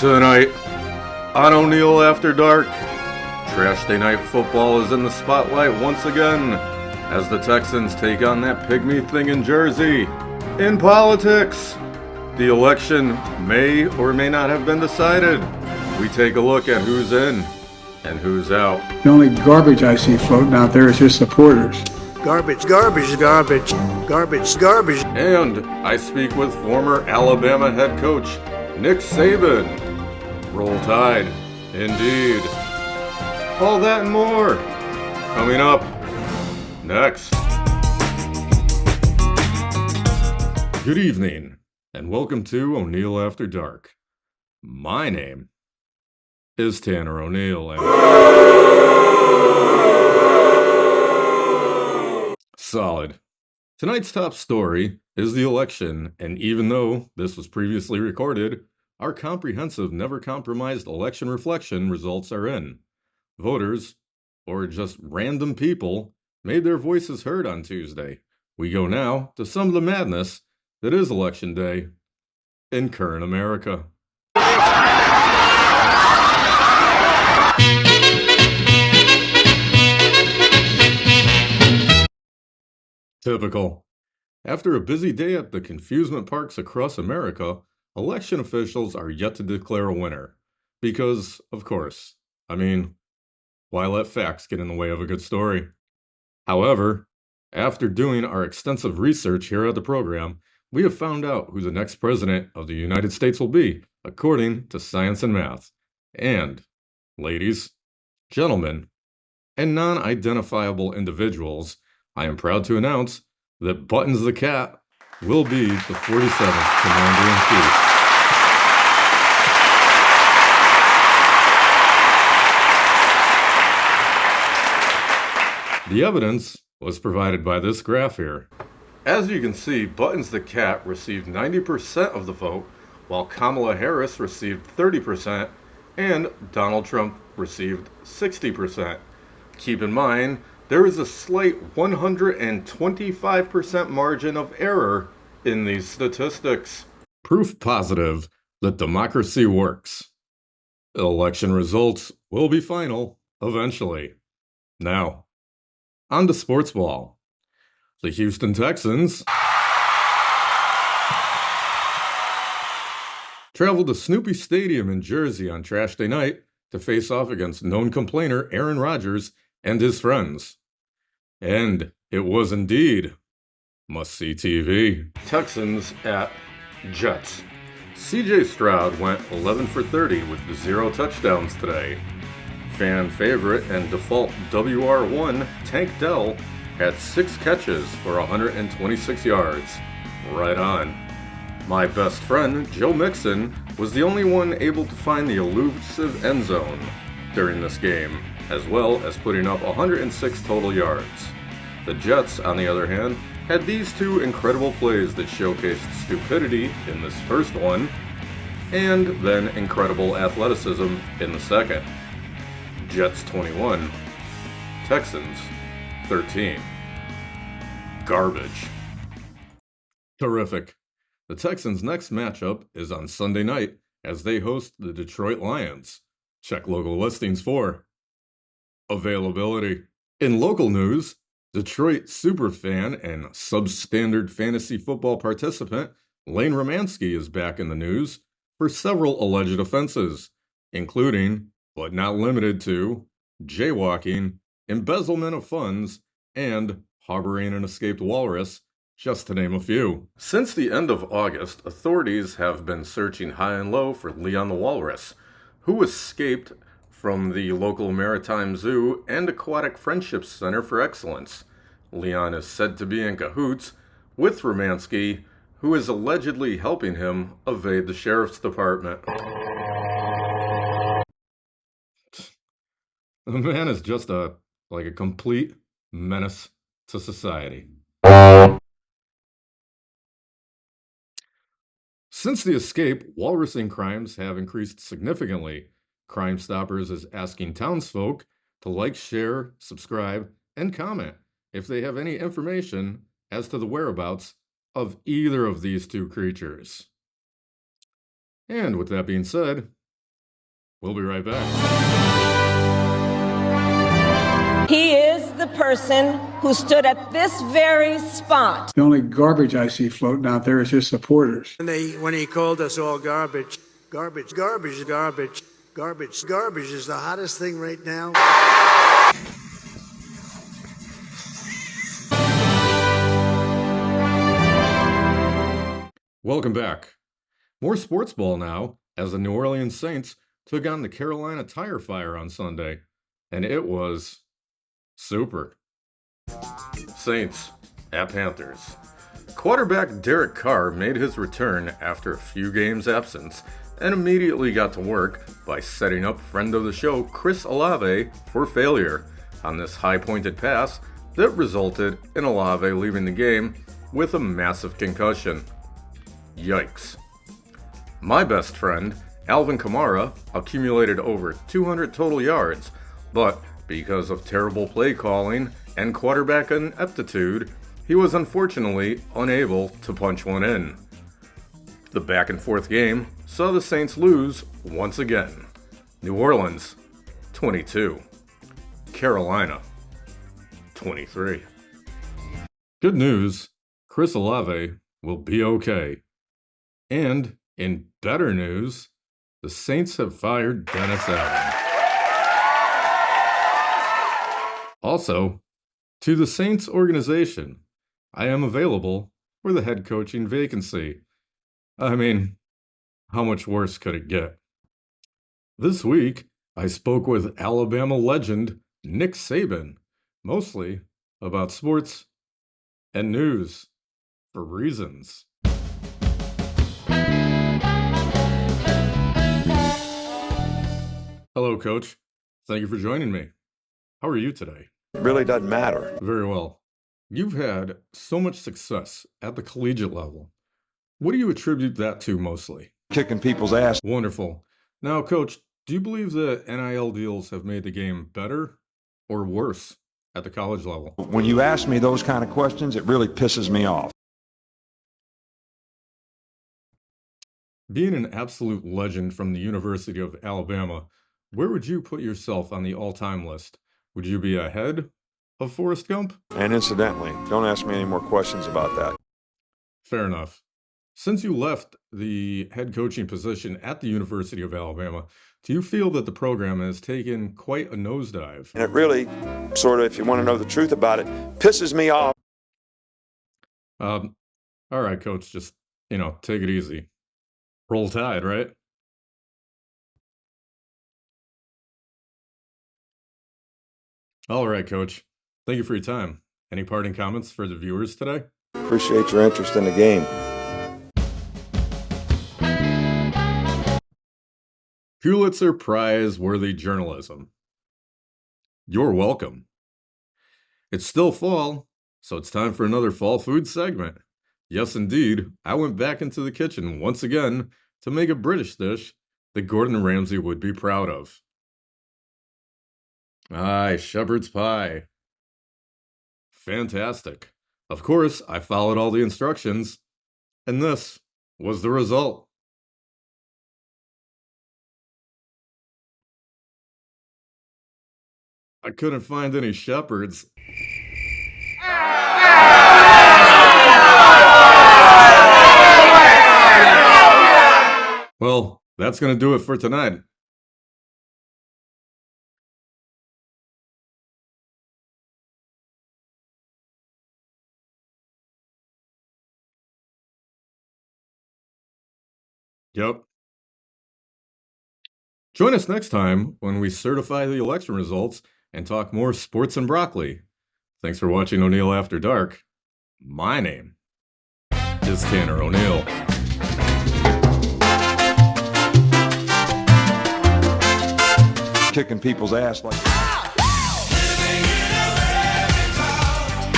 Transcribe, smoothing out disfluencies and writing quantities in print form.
Tonight on ONEIL After Dark, Trash Day Night Football is in the spotlight once again as the Texans take on that pygmy thing in Jersey. In politics, the election may or may not have been decided. We take a look at who's in and who's out. The only garbage I see floating out there is his supporters. Garbage, garbage, garbage, garbage, garbage. And I speak with former Alabama head coach Nick Saban. Roll Tide, indeed. All that and more coming up next. Good evening, and welcome to ONEIL After Dark. My name is Tanner O'Neill, and solid. Tonight's top story is the election, and even though this was previously recorded, our comprehensive, never-compromised election reflection results are in. Voters, or just random people, made their voices heard on Tuesday. We go now to some of the madness that is Election Day in current America. Typical. After a busy day at the confusement parks across America, election officials are yet to declare a winner. Because, of course, why let facts get in the way of a good story? However, after doing our extensive research here at the program, we have found out who the next president of the United States will be, according to science and math. And, ladies, gentlemen, and non-identifiable individuals, I am proud to announce that Buttons the Cat will be the 47th Commander-in-Chief. The evidence was provided by this graph here. As you can see, Buttons the Cat received 90% of the vote, while Kamala Harris received 30%, and Donald Trump received 60%. Keep in mind, there is a slight 125% margin of error in these statistics. Proof positive that democracy works. Election results will be final eventually. Now, on to sports ball. The Houston Texans traveled to Snoopy Stadium in Jersey on Trash Day night to face off against known complainer Aaron Rodgers and his friends. And it was indeed must-see TV. Texans at Jets. CJ Stroud went 11 for 30 with 0 touchdowns today. Fan favorite and default WR1 Tank Dell had 6 catches for 126 yards. Right on. My best friend, Joe Mixon, was the only one able to find the elusive end zone during this game, as well as putting up 106 total yards. The Jets, on the other hand, had these 2 incredible plays that showcased stupidity in this first one, and then incredible athleticism in the second. Jets 21, Texans 13. Garbage. Terrific. The Texans' next matchup is on Sunday night as they host the Detroit Lions. Check local listings for availability. In local news, Detroit superfan and substandard fantasy football participant Lane Romansky is back in the news for several alleged offenses, including, but not limited to, jaywalking, embezzlement of funds, and harboring an escaped walrus, just to name a few. Since the end of August, authorities have been searching high and low for Leon the Walrus, who escaped from the local maritime zoo and aquatic friendship center for excellence. Leon is said to be in cahoots with Romansky, who is allegedly helping him evade the sheriff's department. The man is just a complete menace to society. Since the escape, walrusing crimes have increased significantly. Crime Stoppers is asking townsfolk to like, share, subscribe, and comment if they have any information as to the whereabouts of either of these 2 creatures. And with that being said, We'll be right back. He is the person who stood at this very spot. The only garbage I see floating out there is his supporters. When he called us all garbage, garbage, garbage, garbage, garbage, garbage is the hottest thing right now. Welcome back. More sports ball now, as the New Orleans Saints took on the Carolina Tire Fire on Sunday, and it was super. Saints at Panthers. Quarterback Derek Carr made his return after a few games' absence and immediately got to work by setting up friend of the show Chris Olave for failure on this high-pointed pass that resulted in Olave leaving the game with a massive concussion. Yikes. My best friend, Alvin Kamara, accumulated over 200 total yards, but because of terrible play calling and quarterback ineptitude, he was unfortunately unable to punch one in. The back and forth game saw the Saints lose once again. New Orleans, 22. Carolina, 23. Good news, Chris Olave will be okay. And in better news, the Saints have fired Dennis Allen. Also, to the Saints organization, I am available for the head coaching vacancy. I mean, how much worse could it get? This week, I spoke with Alabama legend Nick Saban, mostly about sports and news for reasons. Hello, Coach. Thank you for joining me. How are you today? It really doesn't matter. Very well. You've had so much success at the collegiate level. What do you attribute that to mostly? Kicking people's ass. Wonderful. Now, Coach, do you believe that NIL deals have made the game better or worse at the college level? When you ask me those kind of questions, it really pisses me off. Being an absolute legend from the University of Alabama, where would you put yourself on the all-time list? Would you be ahead of Forrest Gump? And incidentally, don't ask me any more questions about that. Fair enough. Since you left the head coaching position at the University of Alabama, do you feel that the program has taken quite a nosedive? And it really, sort of, if you want to know the truth about it, pisses me off. All right, Coach, just, take it easy. Roll Tide, right? All right, Coach. Thank you for your time. Any parting comments for the viewers today? Appreciate your interest in the game. Pulitzer Prize-worthy journalism. You're welcome. It's still fall, so it's time for another fall food segment. Yes, indeed, I went back into the kitchen once again to make a British dish that Gordon Ramsay would be proud of. Aye, shepherd's pie. Fantastic. Of course, I followed all the instructions, and this was the result. I couldn't find any shepherds. Well, that's going to do it for tonight. Yep. Join us next time when we certify the election results and talk more sports and broccoli. Thanks for watching ONEIL After Dark. My name is Tanner ONEIL. Kicking people's ass like...